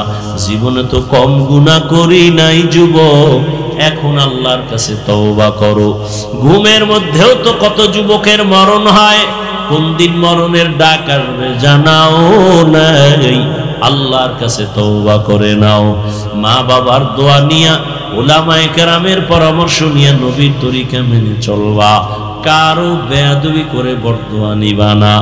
জীবনে তো কম গুনাহ করি নাই যুবক, এখন আল্লাহর কাছে তওবা করো। ঘুমের মধ্যেও তো কত যুবকের মরণ হয়, কোন দিন মরণের ডাক আসবে জানাও নাই, আল্লাহর কাছে তওবা করে নাও। মা বাবার দোয়া নিয়া, উলামায়ে কেরামের পরামর্শ নিয়ে নবীর তরিকা মেনে চলবা, কারো বেয়াদবি করে বরদোয়া নিবা না,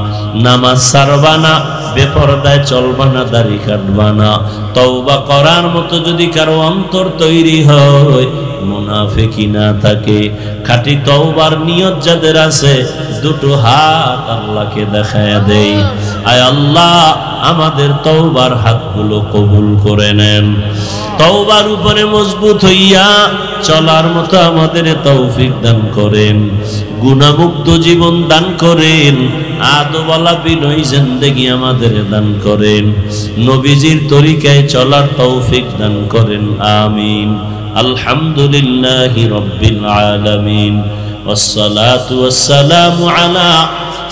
নামাজ ছাড়বা না, বেপরদায় চলবা না, দাড়ি কাটবা না। তওবা করার মতো যদি কারো অন্তর তৈরি হয়, মুনাফিকি না থাকে, খাঁটি তওবার নিয়ত যাদের আছে, দুটো হাত আল্লাহকে দেখায়া দেই, আয় আল্লাহ আমাদের তওবার হাতগুলো কবুল করে নেন, তওবার উপরে মজবুত হইয়া চলার মতো আমাদের তৌফিক দান করেন, গুনাহমুক্ত জীবন দান করেন, আদওয়ালা বিনয়ী জিন্দেগি আমাদের দান করেন, নবীজির তরিকায় চলার তৌফিক দান করেন, আমিন। আলহামদুলিল্লাহি রাব্বিল আলামিন, ওয়াসসালাতু ওয়াসসালামু আলা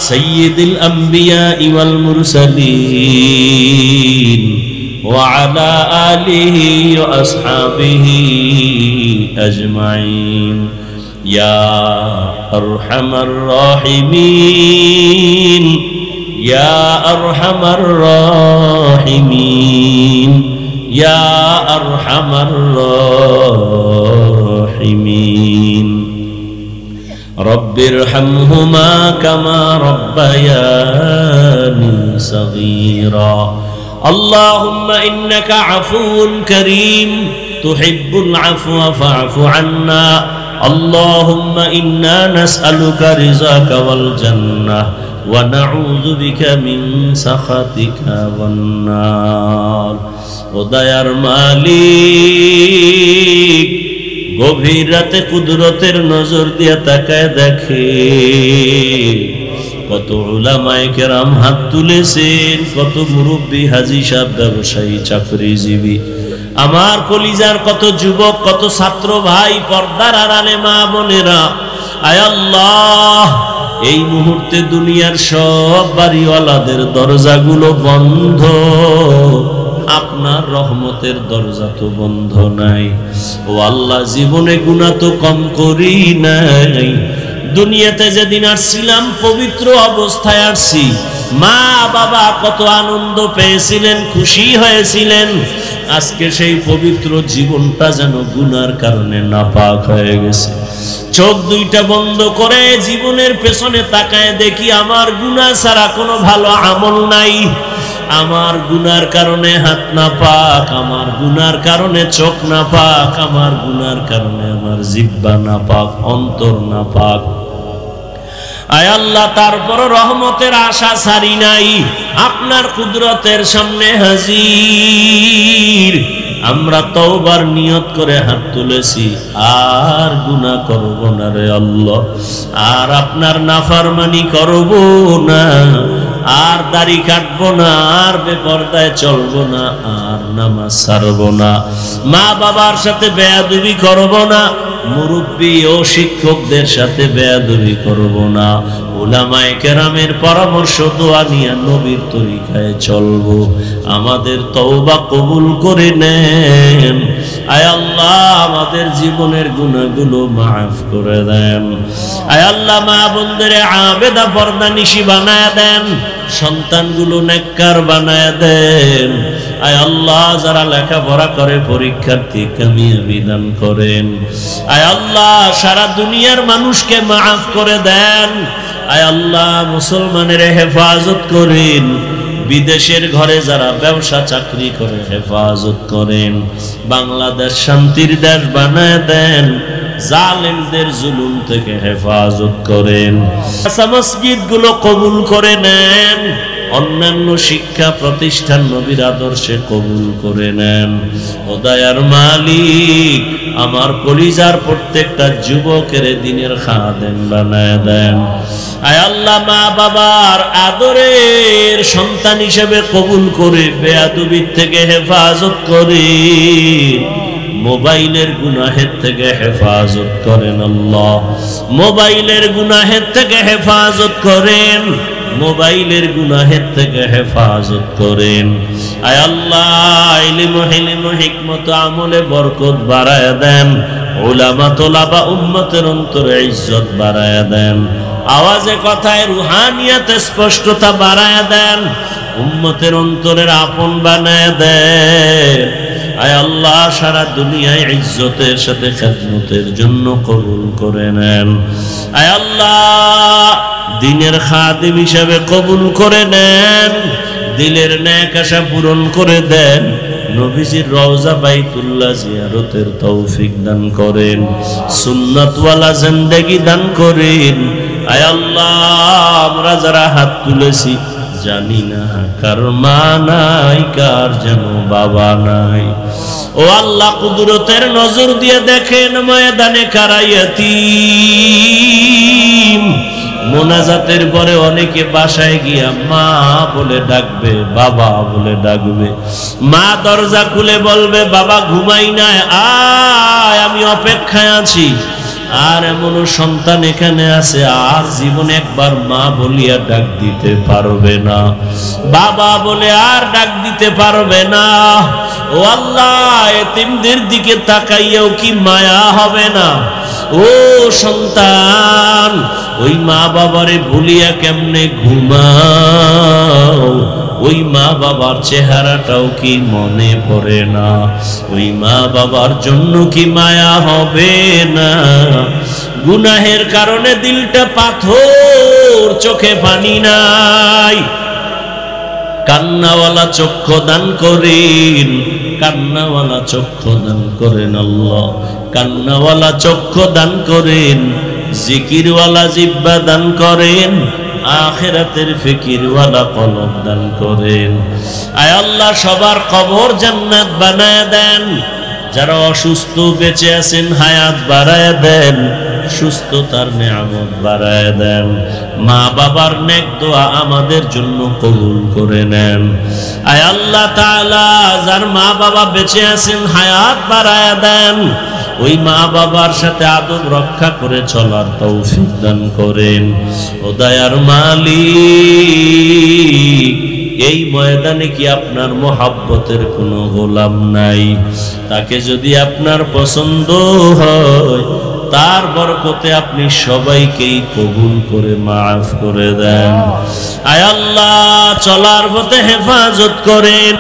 সাইয়্যিদিল আম্বিয়া ওয়াল মুরসালিন وعلى آله وأصحابه أجمعين يا أرحم الراحمين يا أرحم الراحمين يا أرحم الراحمين رب ارحمهما كما ربياني صغيرا اللهم إنك عفو كريم تحب العفو فاعف عنا اللهم إنا نسألك رضاك والجنة ونعوذ بك من سخطك والنار ওদায়ার মালিক গভীর রাতে কুদরতের নজর দিয়ে তাকায় দেখে কত উলামায়ে কেরাম হাত তুলেছেন, কত মুরব্বী, হাজী সাহেব, ব্যবসায়ী, চাকরিজীবী, আমার কলিজার কত যুবক, কত ছাত্র ভাই, পর্দার আড়ালে মা বোনেরা, আয় আল্লাহ এই মুহূর্তে দুনিয়ার সব বাড়িওয়ালাদের দরজাগুলো বন্ধ, আপনার রহমতের দরজা তো বন্ধ নাই। ও আল্লাহ, জীবনে গুনাহ তো কম করি নাই, দুনিয়াতে যেদিন আসছিলাম পবিত্র অবস্থায় আসছি, মা বাবা কত আনন্দ পেয়েছিলেন, খুশি হয়েছিলেন, আজকে সেই পবিত্র জীবনটা যেন গুনার কারণে নাপাক হয়ে গেছে। চোখ দুইটা বন্ধ করে জীবনের পেছনে তাকায় দেখি আমার গুনাহ ছাড়া কোনো ভালো আমল নাই, আমার গুনার কারণে হাত নাপাক, আমার গুনার কারণে চোখ নাপাক, আমার গুনার কারণে আমার জিহ্বা নাপাক, অন্তর নাপাক। আয় আল্লাহ, তারপর রহমতের আশা ছাড়ি নাই, আপনার কুদরতের সামনে হাজির, আমরা তওবার নিয়ত করে হাত তুলেছি, আর গুনাহ করব না রে আল্লাহ, আর আপনার নাফরমানি করব না, আর দাড়ি কাটবো না, আর বেপরদায় চলবো না, আর নামাজ ছাড়বো না, মা বাবার সাথে বেয়াদবি করব না, মুরব্বী ও শিক্ষকদের সাথে বেয়াদবি করব না, উলামায়ে কেরামের পরামর্শ দোয়া নিয়ে নবীর তরিকায় চলবো। আমাদের তওবা কবুল করে নেন। আয় আল্লাহ আমাদের জীবনের গুনাহগুলো মাফ করে দেন। আয় আল্লাহ মা বোনদের আবেদা পর্দানিশী বানায় দেন, সন্তানগুলো নেককার বানায় দেন। আয় আল্লাহ যারা লেখাপড়া করে পরীক্ষার্থী কামিয়াবি দান করেন। আয় আল্লাহ সারা দুনিয়ার মানুষকে মাফ করে দেন। আয় আল্লাহ মুসলমানের হেফাজত করেন। বিদেশের ঘরে যারা ব্যবসা চাকরি করে হেফাজত করেন। বাংলাদেশ শান্তির দেশ বানায় দেন। জালেমদের জুলুম থেকে হেফাজত করেন। মসজিদগুলো কবুল করে নেন। অন্যান্য শিক্ষা প্রতিষ্ঠান নবীর আদর্শে কবুল করে নেন। ও দয়ার মালিক আমার কলিজার প্রত্যেকটা যুবকের দিনের খাদেম বানায় দেন। আয় আল্লাহ মা বাবার আদরের সন্তান হিসেবে কবুল করে বেয়াদবির থেকে হেফাজত করে, মোবাইলের গুনাহের থেকে হেফাজত করেন আল্লাহ। মোবাইলের গুনাহের থেকে হেফাজত করেন। মোবাইলের গুনাহের থেকে হেফাজত করেন। আয় আল্লাহ ইলম হিলম হিকমত আমলে বরকত বাড়ায় দেন। উলামা তোলাবা উম্মতের অন্তরে ইজ্জত বাড়ায় দেন। আওয়াজে কথায় রুহানিয়াতে স্পষ্টতা বাড়ায় দেন। উম্মতের অন্তরের আপন বানায় দেন। আয় আল্লাহ সারা দুনিয়ায় ইজ্জতের সাথে খেদমতের জন্য কবুল করে নেন। আয় আল্লাহ দিনের খাদিম হিসাবে কবুল করে নেন। দিলের নেক আশা পূরণ করে দেন। নবীজির রওজা বাইতুল্লাহ জিয়ারতের তৌফিক দান করেন। সুন্নাতওয়ালা জিন্দেগি দান করেন। আয় আল্লাহ আমরা যারা হাত তুলেছি জানি না কার মা নাই, কার যেন বাবা নাই। ও আল্লাহ কুদরতের নজর দিয়ে দেখেন ময়দানে কারা ইয়াতীম। মোনাজাতের পরে অনেকে বাসায় গিয়া মা বলে ডাকবে, বাবা বলে ডাকবে। মা দরজা খুলে বলবে বাবা ঘুমাই নাই, আয় আমি অপেক্ষায় আছি। আর এমনও সন্তান এখানে আছে আর জীবনে একবার মা বলিয়া ডাক দিতে পারবে না, বাবা বলে আর ডাক দিতে পারবে না। ও আল্লাহ এতিমদের দিকে তাকাইয়াও কি মায়া হবে না? ও সন্তান ওই মা বাবারে ভুলিয়া কেমনে ঘুমাও? ওই মা বাবার চেহারাটাও কি মনে পড়ে না? ওই মা বাবার জন্য কি মায়া হবে না? গুনাহের কারণে দিলটা পাথর, চোখে পানি নাই। কান্নাওয়ালা চক্ষু দান করেন, কান্নাওয়ালা চক্ষু দান করেন আল্লাহ। কান্নাওয়ালা চক্ষু দান করেন। জিকিরওয়ালা জিহ্বা দান করেন। আখিরাতের ফিকিরওয়ালা কলব দান করেন। আয় আল্লাহ সবার কবর জান্নাত বানায় দেন। যারা অসুস্থ বেঁচে আছেন হায়াত বাড়ায় দেন, সুস্থতার নিয়ামত বাড়ায় দেন। মা বাবার নেক দোয়া আমাদের জন্য কবুল করে নেন। আয় আল্লাহ তাআলা যার মা বাবা বেঁচে আছেন হায়াত বাড়ায় দেন। ওই মা বাবার সাথে আদব রক্ষা করে চলার তৌফিক দান করেন। ও দয়ার মালিক এই ময়দানে কি আপনার মোহাব্বতের কোনো গোলাম নাই? তাকে যদি আপনার পছন্দ হয় তার বরকতে আপনি সবাইকেই কবুল করে মাফ করে দেন। আয় আল্লাহ চলার পথে হেফাজত করেন।